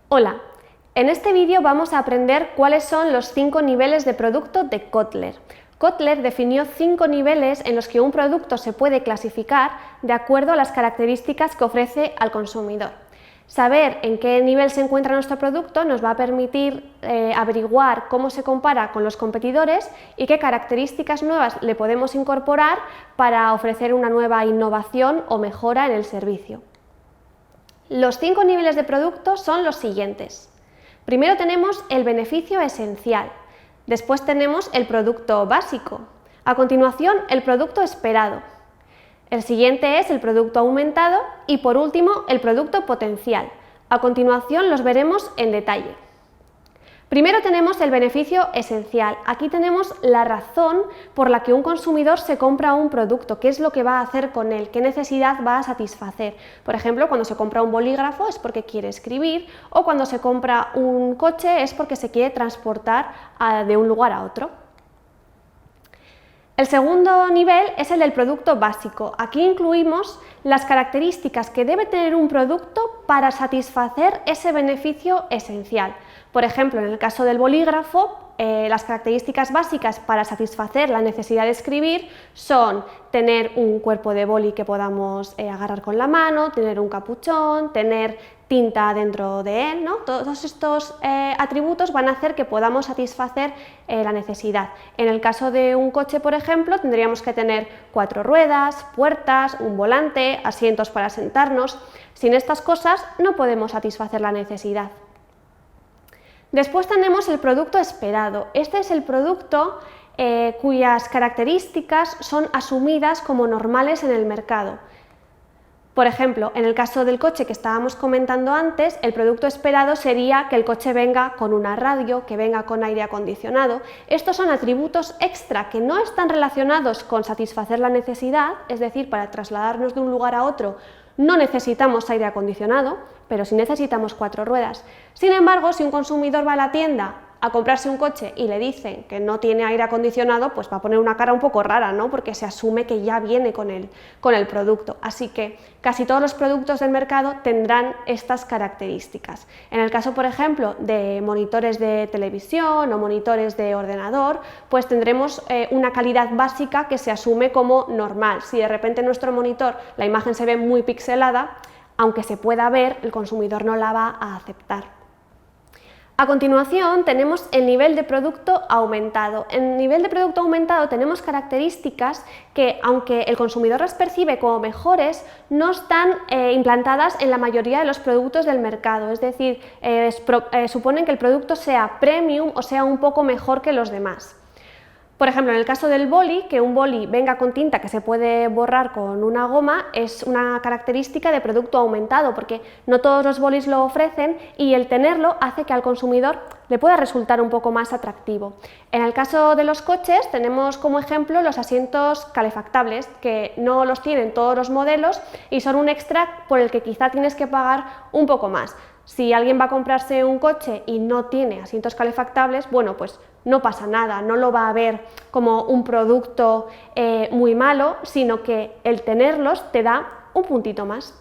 Hola, en este vídeo vamos a aprender cuáles son los 5 niveles de producto de Kotler. Kotler definió 5 niveles en los que un producto se puede clasificar de acuerdo a las características que ofrece al consumidor. Saber en qué nivel se encuentra nuestro producto nos va a permitir averiguar cómo se compara con los competidores y qué características nuevas le podemos incorporar para ofrecer una nueva innovación o mejora en el servicio. Los 5 niveles de producto son los siguientes. Primero tenemos el beneficio esencial, después tenemos el producto básico, a continuación el producto esperado, el siguiente es el producto aumentado y por último el producto potencial. A continuación los veremos en detalle. Primero tenemos el beneficio esencial. Aquí tenemos la razón por la que un consumidor se compra un producto, qué es lo que va a hacer con él, qué necesidad va a satisfacer. Por ejemplo, cuando se compra un bolígrafo es porque quiere escribir o cuando se compra un coche es porque se quiere transportar de un lugar a otro. El segundo nivel es el del producto básico. Aquí incluimos las características que debe tener un producto para satisfacer ese beneficio esencial. Por ejemplo, en el caso del bolígrafo, las características básicas para satisfacer la necesidad de escribir son tener un cuerpo de boli que podamos agarrar con la mano, tener un capuchón, tener tinta dentro de él, ¿no? Todos estos atributos van a hacer que podamos satisfacer la necesidad. En el caso de un coche, por ejemplo, tendríamos que tener 4 ruedas, puertas, un volante, asientos para sentarnos. Sin estas cosas no podemos satisfacer la necesidad. Después tenemos el producto esperado. Este es el producto cuyas características son asumidas como normales en el mercado. Por ejemplo, en el caso del coche que estábamos comentando antes, el producto esperado sería que el coche venga con una radio, que venga con aire acondicionado. Estos son atributos extra que no están relacionados con satisfacer la necesidad, es decir, para trasladarnos de un lugar a otro no necesitamos aire acondicionado, pero sí necesitamos 4 ruedas. Sin embargo, si un consumidor va a la tienda a comprarse un coche y le dicen que no tiene aire acondicionado, pues va a poner una cara un poco rara, ¿no? Porque se asume que ya viene con el producto. Así que casi todos los productos del mercado tendrán estas características. En el caso, por ejemplo, de monitores de televisión o monitores de ordenador, pues tendremos una calidad básica que se asume como normal. Si de repente en nuestro monitor la imagen se ve muy pixelada, aunque se pueda ver, el consumidor no la va a aceptar. A continuación tenemos el nivel de producto aumentado. En el nivel de producto aumentado tenemos características que, aunque el consumidor las percibe como mejores, no están implantadas en la mayoría de los productos del mercado. Es decir, suponen que el producto sea premium o sea un poco mejor que los demás. Por ejemplo, en el caso del boli, que un boli venga con tinta que se puede borrar con una goma es una característica de producto aumentado porque no todos los bolis lo ofrecen y el tenerlo hace que al consumidor le pueda resultar un poco más atractivo. En el caso de los coches tenemos como ejemplo los asientos calefactables que no los tienen todos los modelos y son un extra por el que quizá tienes que pagar un poco más. Si alguien va a comprarse un coche y no tiene asientos calefactables, bueno, pues no pasa nada, no lo va a ver como un producto muy malo, sino que el tenerlos te da un puntito más.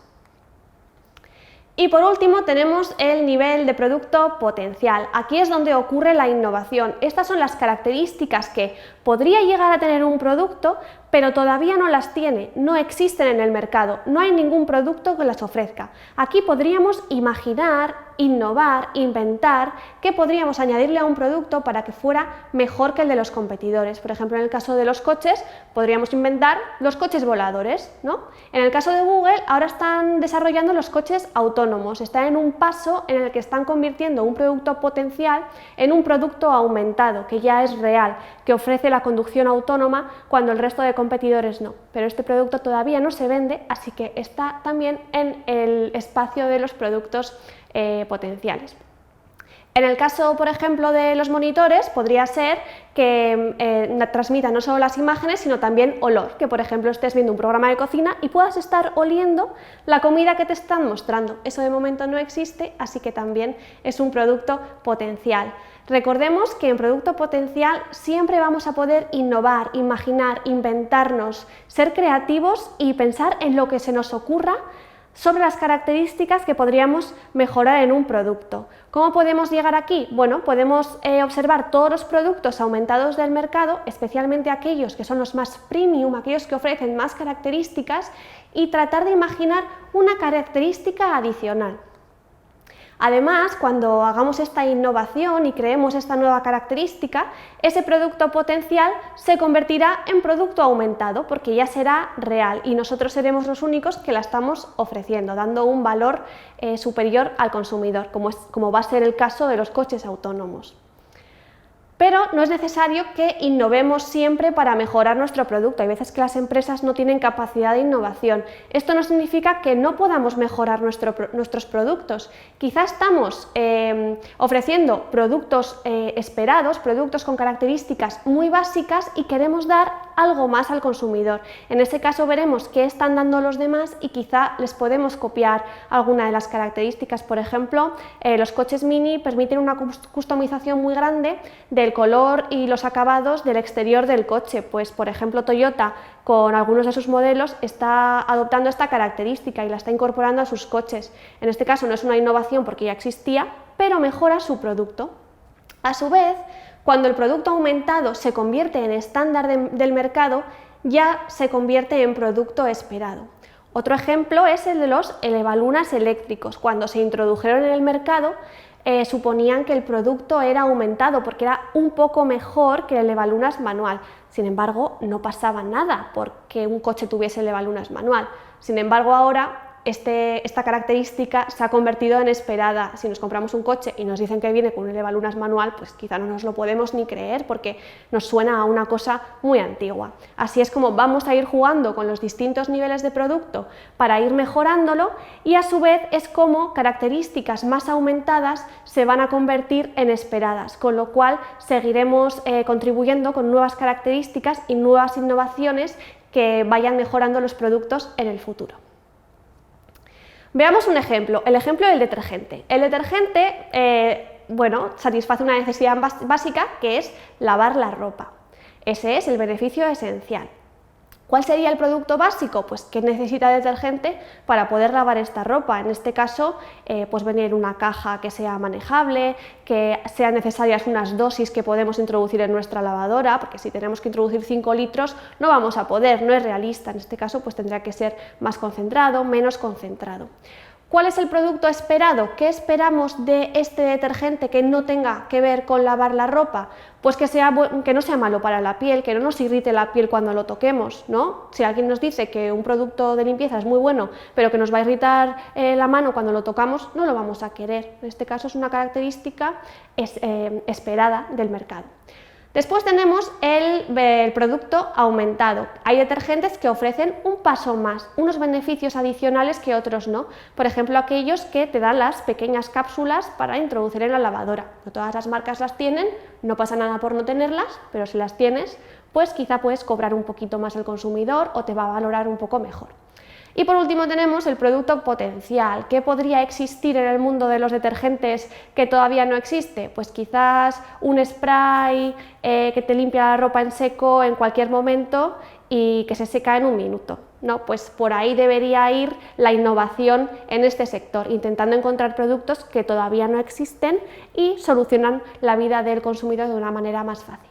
Y por último tenemos el nivel de producto potencial. Aquí es donde ocurre la innovación. Estas son las características que podría llegar a tener un producto, pero todavía no las tiene, no existen en el mercado, no hay ningún producto que las ofrezca. Aquí podríamos imaginar, innovar, inventar qué podríamos añadirle a un producto para que fuera mejor que el de los competidores. Por ejemplo, en el caso de los coches, podríamos inventar los coches voladores, ¿no? En el caso de Google, ahora están desarrollando los coches autónomos, están en un paso en el que están convirtiendo un producto potencial en un producto aumentado, que ya es real, que ofrece la conducción autónoma cuando el resto de competidores no. Pero este producto todavía no se vende, así que está también en el espacio de los productos potenciales. En el caso, por ejemplo, de los monitores, podría ser que transmitan no solo las imágenes, sino también olor, que por ejemplo estés viendo un programa de cocina y puedas estar oliendo la comida que te están mostrando. Eso de momento no existe, así que también es un producto potencial. Recordemos que en producto potencial siempre vamos a poder innovar, imaginar, inventarnos, ser creativos y pensar en lo que se nos ocurra sobre las características que podríamos mejorar en un producto. ¿Cómo podemos llegar aquí? Bueno, podemos observar todos los productos aumentados del mercado, especialmente aquellos que son los más premium, aquellos que ofrecen más características, y tratar de imaginar una característica adicional. Además, cuando hagamos esta innovación y creemos esta nueva característica, ese producto potencial se convertirá en producto aumentado porque ya será real y nosotros seremos los únicos que la estamos ofreciendo, dando un valor superior al consumidor, como va a ser el caso de los coches autónomos. Pero no es necesario que innovemos siempre para mejorar nuestro producto. Hay veces que las empresas no tienen capacidad de innovación. Esto no significa que no podamos mejorar nuestros productos. Quizá estamos ofreciendo productos esperados, productos con características muy básicas y queremos dar algo más al consumidor. En ese caso veremos qué están dando los demás y quizá les podemos copiar alguna de las características. Por ejemplo, los coches Mini permiten una customización muy grande del color y los acabados del exterior del coche. Pues, por ejemplo, Toyota con algunos de sus modelos está adoptando esta característica y la está incorporando a sus coches. En este caso no es una innovación porque ya existía, pero mejora su producto. A su vez, cuando el producto aumentado se convierte en estándar del mercado, ya se convierte en producto esperado. Otro ejemplo es el de los elevalunas eléctricos. Cuando se introdujeron en el mercado, suponían que el producto era aumentado porque era un poco mejor que el elevalunas manual. Sin embargo, no pasaba nada porque un coche tuviese elevalunas manual. Sin embargo, ahora esta característica se ha convertido en esperada. Si nos compramos un coche y nos dicen que viene con un elevalunas manual, pues quizá no nos lo podemos ni creer porque nos suena a una cosa muy antigua. Así es como vamos a ir jugando con los distintos niveles de producto para ir mejorándolo y a su vez es como características más aumentadas se van a convertir en esperadas, con lo cual seguiremos contribuyendo con nuevas características y nuevas innovaciones que vayan mejorando los productos en el futuro. Veamos un ejemplo, el ejemplo del detergente. El detergente satisface una necesidad básica que es lavar la ropa. Ese es el beneficio esencial. ¿Cuál sería el producto básico? Pues ¿qué necesita detergente para poder lavar esta ropa? En este caso, pues venir en una caja que sea manejable, que sean necesarias unas dosis que podemos introducir en nuestra lavadora, porque si tenemos que introducir 5 litros no vamos a poder, no es realista. En este caso, pues tendrá que ser más concentrado, menos concentrado. ¿Cuál es el producto esperado? ¿Qué esperamos de este detergente que no tenga que ver con lavar la ropa? Pues que no sea malo para la piel, que no nos irrite la piel cuando lo toquemos, ¿no? Si alguien nos dice que un producto de limpieza es muy bueno, pero que nos va a irritar la mano cuando lo tocamos, no lo vamos a querer. En este caso es una característica esperada del mercado. Después tenemos el producto aumentado. Hay detergentes que ofrecen un paso más, unos beneficios adicionales que otros no. Por ejemplo, aquellos que te dan las pequeñas cápsulas para introducir en la lavadora. No todas las marcas las tienen, no pasa nada por no tenerlas, pero si las tienes, pues quizá puedes cobrar un poquito más el consumidor o te va a valorar un poco mejor. Y por último tenemos el producto potencial. ¿Qué podría existir en el mundo de los detergentes que todavía no existe? Pues quizás un spray que te limpia la ropa en seco en cualquier momento y que se seca en un minuto, ¿no? Pues por ahí debería ir la innovación en este sector, intentando encontrar productos que todavía no existen y solucionan la vida del consumidor de una manera más fácil.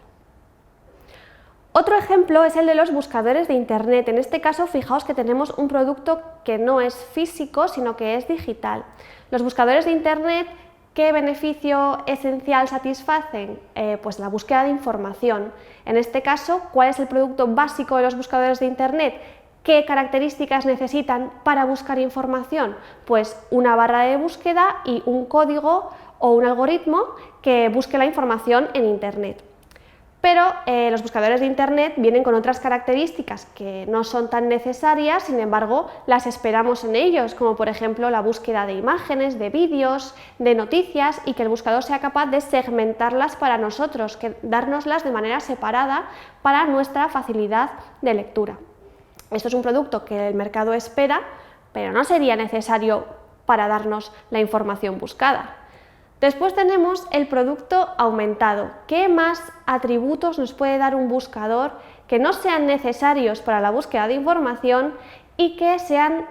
Otro ejemplo es el de los buscadores de Internet. En este caso, fijaos que tenemos un producto que no es físico, sino que es digital. Los buscadores de Internet, ¿qué beneficio esencial satisfacen? Pues la búsqueda de información. En este caso, ¿cuál es el producto básico de los buscadores de Internet? ¿Qué características necesitan para buscar información? Pues una barra de búsqueda y un código o un algoritmo que busque la información en Internet. Pero los buscadores de Internet vienen con otras características que no son tan necesarias, sin embargo, las esperamos en ellos, como por ejemplo la búsqueda de imágenes, de vídeos, de noticias y que el buscador sea capaz de segmentarlas para nosotros, que dárnoslas de manera separada para nuestra facilidad de lectura. Esto es un producto que el mercado espera, pero no sería necesario para darnos la información buscada. Después tenemos el producto aumentado. ¿Qué más atributos nos puede dar un buscador que no sean necesarios para la búsqueda de información y que sean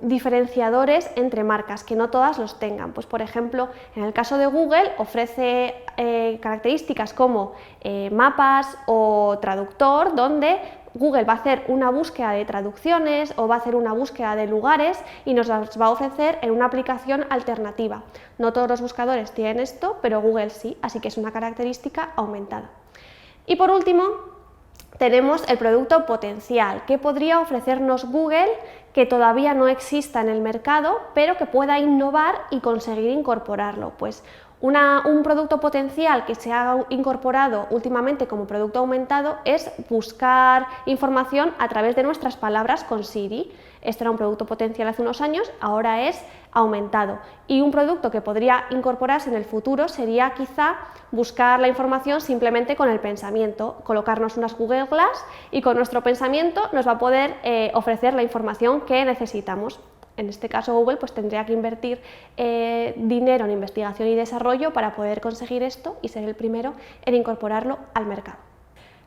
diferenciadores entre marcas, que no todas los tengan. Pues, por ejemplo, en el caso de Google ofrece características como mapas o traductor, donde Google va a hacer una búsqueda de traducciones o va a hacer una búsqueda de lugares y nos las va a ofrecer en una aplicación alternativa. No todos los buscadores tienen esto, pero Google sí, así que es una característica aumentada. Y por último, tenemos el producto potencial, que podría ofrecernos Google, que todavía no exista en el mercado, pero que pueda innovar y conseguir incorporarlo. Pues un producto potencial que se ha incorporado últimamente como producto aumentado es buscar información a través de nuestras palabras con Siri. Este era un producto potencial hace unos años, ahora es aumentado. Y un producto que podría incorporarse en el futuro sería quizá buscar la información simplemente con el pensamiento, colocarnos unas Google Glass y con nuestro pensamiento nos va a poder ofrecer la información que necesitamos. En este caso Google pues tendría que invertir dinero en investigación y desarrollo para poder conseguir esto y ser el primero en incorporarlo al mercado.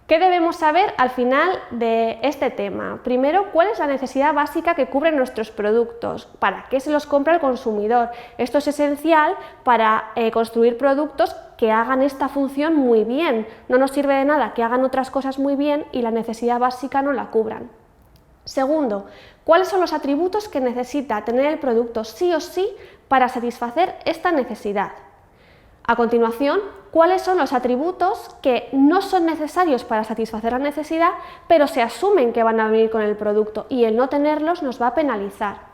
¿Qué debemos saber al final de este tema? Primero, ¿cuál es la necesidad básica que cubren nuestros productos? ¿Para qué se los compra el consumidor? Esto es esencial para construir productos que hagan esta función muy bien. No nos sirve de nada que hagan otras cosas muy bien y la necesidad básica no la cubran. Segundo, ¿cuáles son los atributos que necesita tener el producto sí o sí para satisfacer esta necesidad? A continuación, ¿cuáles son los atributos que no son necesarios para satisfacer la necesidad, pero se asumen que van a venir con el producto y el no tenerlos nos va a penalizar?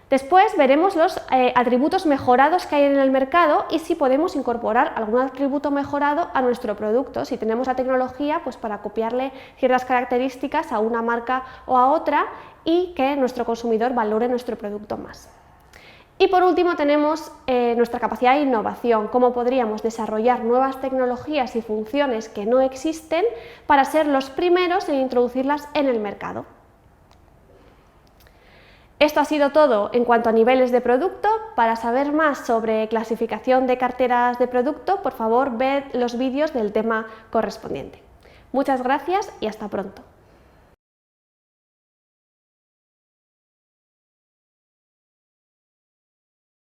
Después veremos los atributos mejorados que hay en el mercado y si podemos incorporar algún atributo mejorado a nuestro producto, si tenemos la tecnología pues para copiarle ciertas características a una marca o a otra y que nuestro consumidor valore nuestro producto más. Y por último tenemos nuestra capacidad de innovación, cómo podríamos desarrollar nuevas tecnologías y funciones que no existen para ser los primeros en introducirlas en el mercado. Esto ha sido todo en cuanto a niveles de producto. Para saber más sobre clasificación de carteras de producto, por favor, ved los vídeos del tema correspondiente. Muchas gracias y hasta pronto.